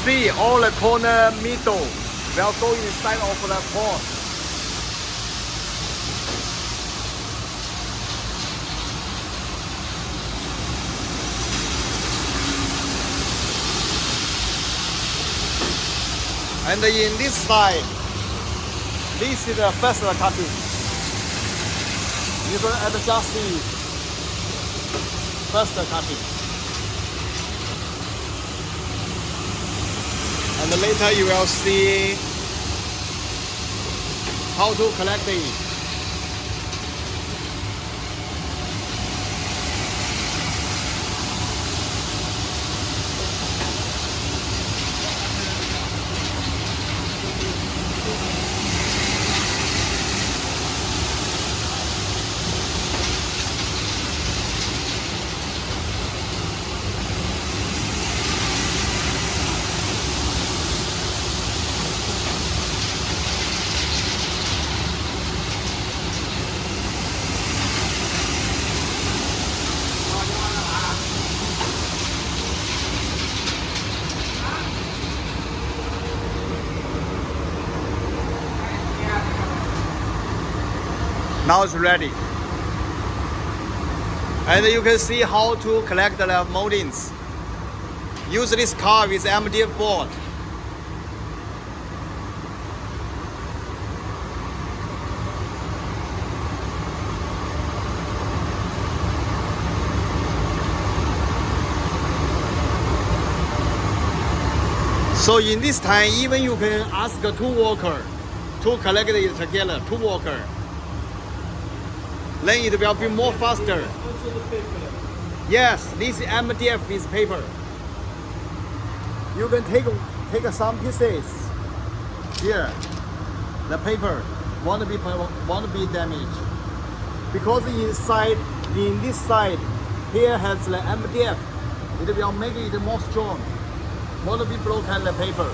see all the corner middle will go inside of the pot. And in this side, this is the first cutting. You can adjust the first cutting. And later you will see how to collect it. Now it's ready. And you can see how to collect the moldings. Use this car with MDF board. So in this time, even you can ask two workers to collect it together, two workers. Then it will be more faster. Yes, this MDF is paper. You can take some pieces. Here, the paper won't be damaged because inside, in this side, here has the MDF. It will make it more strong. Won't be broken the paper.